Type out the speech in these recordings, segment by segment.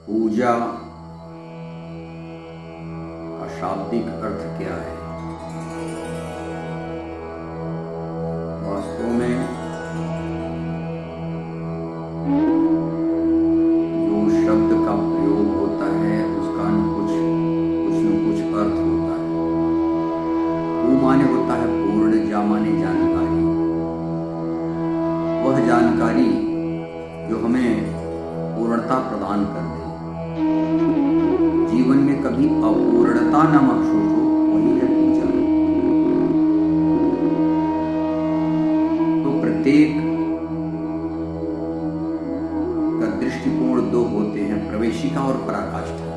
पूजा का शाब्दिक अर्थ क्या है? वास्तव में जो शब्द का प्रयोग होता है उसका न कुछ अर्थ होता है। पू माने होता है पूर्ण, जा माने जानकारी। वह जानकारी जो हमें पूर्णता प्रदान कर दे, जीवन में कभी अपूर्णता न महसूस हो, वही है पूजा। तो प्रत्येक का दृष्टिकोण दो होते हैं, प्रवेशिका और पराकाष्ठा।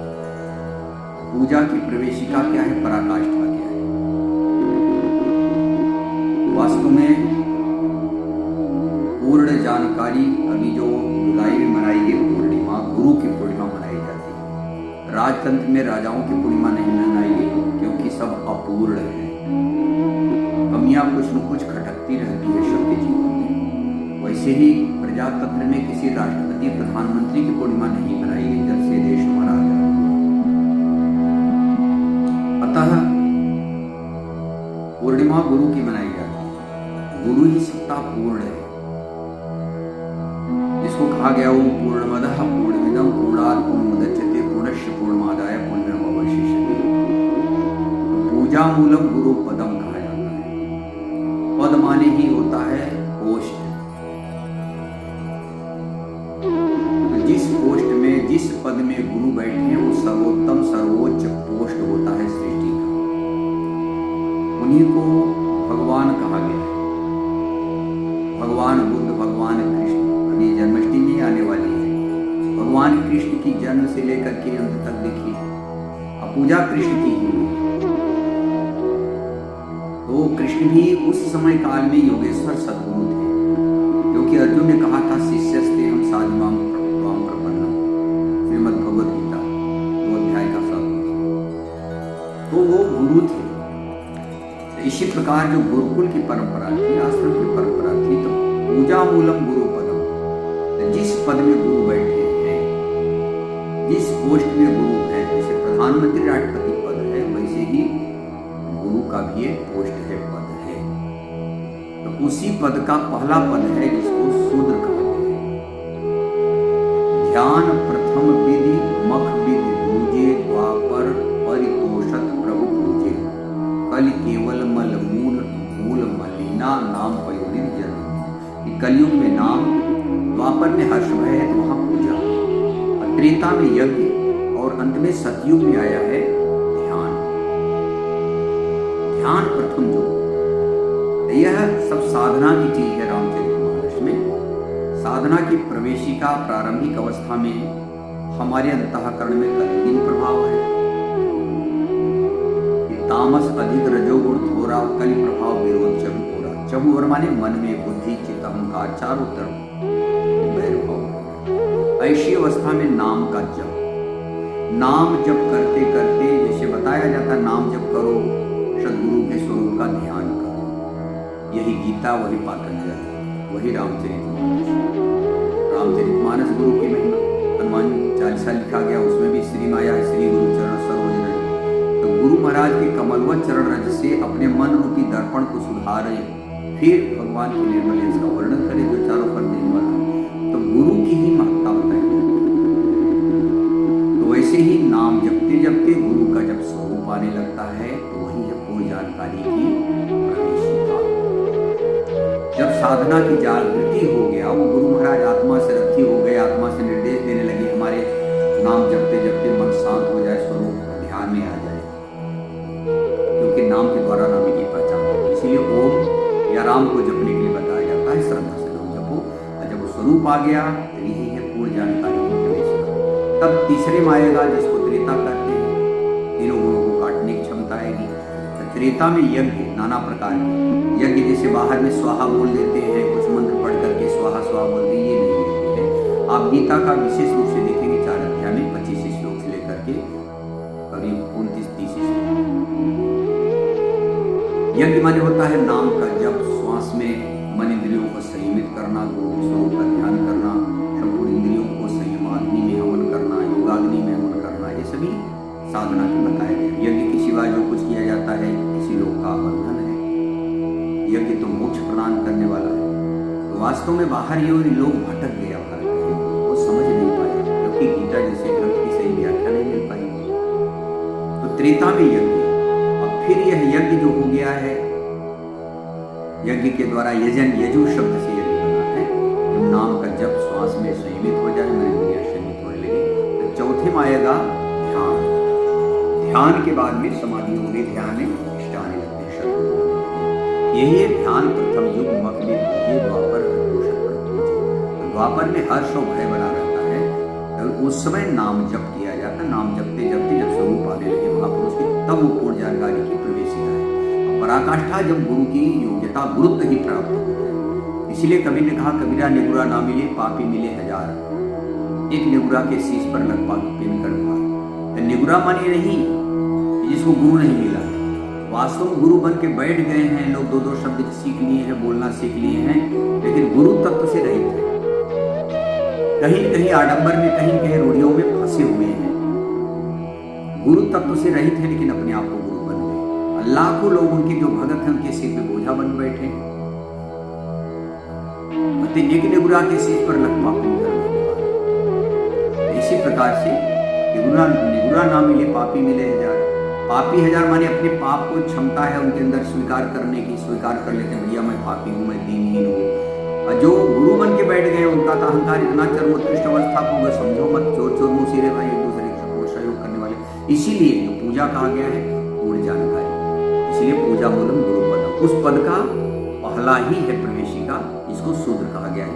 पूजा की प्रवेशिका क्या है, पराकाष्ठा क्या है? वास्तव में पूर्ण जानकारी अभी जो जुलाई में मनाई गई पूर्णिमा, गुरु की पूर्णिमा मनाई जाती है। राजतंत्र में राजाओं की पूर्णिमा नहीं मनाई गई क्योंकि सब अपूर्ण है। कमियां कुछ न कुछ खटकती रहती है सबके जीवन में। वैसे ही प्रजातंत्र में किसी राष्ट्रपति प्रधानमंत्री की पूर्णिमा नहीं मनाई गई जब से देश हमारा आजाद हुआ। अतः पूर्णिमा गुरु की मनाई जाती है। गुरु ही सत्ता पूर्ण है, जिसको कहा गया वो पूर्णमदः पूर्णमिदं पूर्णात् पूर्णमुदच्यते पूर्णस्य पूर्णमादाय पूर्णमेवावशिष्यते। पूजा मूलम गुरु पदम कहा जाता है। पद माने ही होता है पोस्ट। जिस पोस्ट में, जिस पद में गुरु बैठे हैं वो सर्वोत्तम सर्वोच्च पोस्ट होता है सृष्टि का। उन्हीं को भगवान कहा गया है। भगवान बुद्ध, भगवान कृष्ण, अभी जन्माष्टमी आने वाली है। भगवान कृष्ण की जन्म से लेकर के अंत तक देखिए, अब पूजा कृष्ण की ही हुई। तो कृष्ण भी उस समय काल में योगेश्वर सद्गुरु थे, क्योंकि अर्जुन ने कहा था शिष्यस्ते हम साधुमाम प्रपन्नम, श्रीमद् भगवद गीता 2 अध्याय का 7। तो वो गुरु थे। तो इसी प्रकार जो गुरुकुल की परंपरा थी, आश्रम की परंपरा थी, तो पूजा मूलम गुरु पदम, जिस पद में गुरु बैठे हैं, जिस पोस्ट में गुरु है, जैसे प्रधानमंत्री राष्ट्रपति पद है, वैसे ही गुरु का भी एक पोस्ट है, पद है। तो उसी पद का पहला पद है जिसको शूद्र कहा गया है। ध्यान प्रथम विधि मख विधि दूजे, द्वापर परितोषत प्रभु पूजे, कल केवल मल मूल मूल मलिना नाम पयोनिधि जन्म। कलयुग में नाम, द्वापर में हर्षमय है तो वहां पूजा, त्रेता में यज्ञ और अंत में सतयुग में आया है ध्यान। ध्यान प्रथम जो, यह सब साधना की चीज है। रामचरितमानस में साधना की प्रवेशिका प्रारंभिक अवस्था में हमारे अंतःकरण में कलिंग प्रभाव है। तामस अधिक रजोगुण थोड़ा, कलि प्रभाव विरोध चहु थोड़ा। चहु और माने मन में बुद्धि चित्त अहंकार चारों तरफ वैरभाव। ऐसी अवस्था में नाम का जप, नाम जप करते करते, जैसे बताया जाता नाम जप करो, सदगुरु के स्वरूप का ध्यान करो। यही गीता, वही पातंजलि, वही रामचरितमानस गुरु की महिमा। हनुमान चालीसा लिखा गया, उसमें भी श्री माया श्री गुरु चरण सरोज रज। तो गुरु महाराज के कमलवत चरण रज से अपने मन रूपी दर्पण को सुधारे, फिर भगवान की निर्मल का वर्णन करें जो चारों पर निर्मल है। तो गुरु की ही महत्ता बताई। तो वैसे ही नाम जपते जपते गुरु का जब स्वरूप आने लगता है, तो वही है पूर्ण जानकारी की प्रवेशिका। जब साधना की जागृति हो गया, वो गुरु महाराज आत्मा से रथी हो गए, आत्मा से निर्देश देने लगे, हमारे नाम जपते जपते मन शांत हो जाए, स्वरूप ध्यान में आ जाए, क्योंकि नाम के द्वारा नाम की पहचान होती है। इसलिए ओम या राम को जपने के लिए बताया जाता है, श्रद्धा से नाम जपो। और जब वो स्वरूप आ गया, तो यही है पूर्ण जानकारी की प्रवेशिका। तब तीसरे में आएगा जिसको त्रेता कहते हैं, तीनों गुणों को काटने की क्षमता आएगी। तो त्रेता में यज्ञ नाना प्रकार के यज्ञ, जैसे बाहर में स्वाहा बोल देते हैं, कुछ मंत्र पढ़ करके स्वाहा स्वाहा बोलते हैं, ये नहीं यज्ञ है। आप गीता का विशेष रूप से देखेंगे 4 अध्याय में 25 श्लोक से लेकर के करीब 29-30 श्लोक। यज्ञ माने होता है नाम का जप, श्वास में मन इंद्रियों को संयमित करना, गुरु के स्वरूप का ध्यान करना, संपूर्ण इंद्रियों को संयमाग्नि में हवन करना, योगाग्नि साधना के बताया गया। यज्ञ के सिवा जो कुछ किया जाता है इसी लोक का बंधन है। यज्ञ तो मोक्ष प्रदान करने वाला है। तो वास्तव में बाहर ये लोग भटक गया, वो समझ नहीं पाए, क्योंकि गीता जैसे ग्रंथ की सही व्याख्या नहीं मिल पाई। तो त्रेता में यज्ञ, और फिर यह यज्ञ जो हो गया है, यज्ञ के द्वारा यजन, यजु शब्द से यज्ञ बना है। जब नाम का जप श्वास में संयमित हो जाए, मन इंद्रियां संयमित होने लगे, तो चौथे में आएगा ध्यान। ध्यान के बाद में समाधि होगी, ध्यान में इष्ट आने लगते हैं, शब्द। यही है ध्यान प्रथम युग मक में द्वापर द्वापर में हर्ष और भय बना रहता है। तो उस समय नाम जप किया जाता, नाम जपते जपते जब स्वरूप आने लगे महापुरुष की, तब वो पूर्ण जानकारी की प्रवेशिका है। पराकाष्ठा जब गुरु की योग्यता, गुरुत्व ही प्राप्त हो। इसीलिए कबीर ने कहा, कबीरा निगुरा ना मिले पापी मिले हजार। एक निगुरा के शीश पर लग पाक प्रेम कर पा। तो निगुरा माने नहीं जिसको गुरु नहीं मिला, वास्तव में गुरु बन के बैठ गए हैं लोग, दो शब्द सीख लिए हैं, बोलना सीख लिए हैं, लेकिन गुरु तत्व से रहित है। कहीं कहीं आडंबर में, कहीं कहीं रूढ़ियों में फंसे हुए हैं। गुरु तत्व से रहित है, लेकिन अपने आप को गुरु बन गए। लाखों लोग उनके जो भगत हैं उनके सिर पे बोझा बन बैठे। एक निगुरा के सिर पर लखमा इसी प्रकार से निगुरा ना मिले पापी मिले हजार। पापी हजार माने अपने पाप को क्षमता है उनके अंदर स्वीकार करने की, स्वीकार कर लेते हैं, भैया मैं पापी हूँ, मैं दीनहीन हूँ। जो गुरु बन के बैठ गए उनका तो अहंकार इतना चरमोत्कृष्ट अवस्था को होगा, समझो मत, चोर चोर मुँह सिरे भाई, एक दूसरे के सपोर्ट सहयोग करने वाले। इसीलिए जो पूजा कहा गया है पूर्ण जानकारी, इसलिए पूजा मूलम गुरु पदम, उस पद का पहला ही है प्रवेशिका, इसको शूद्र कहा गया है।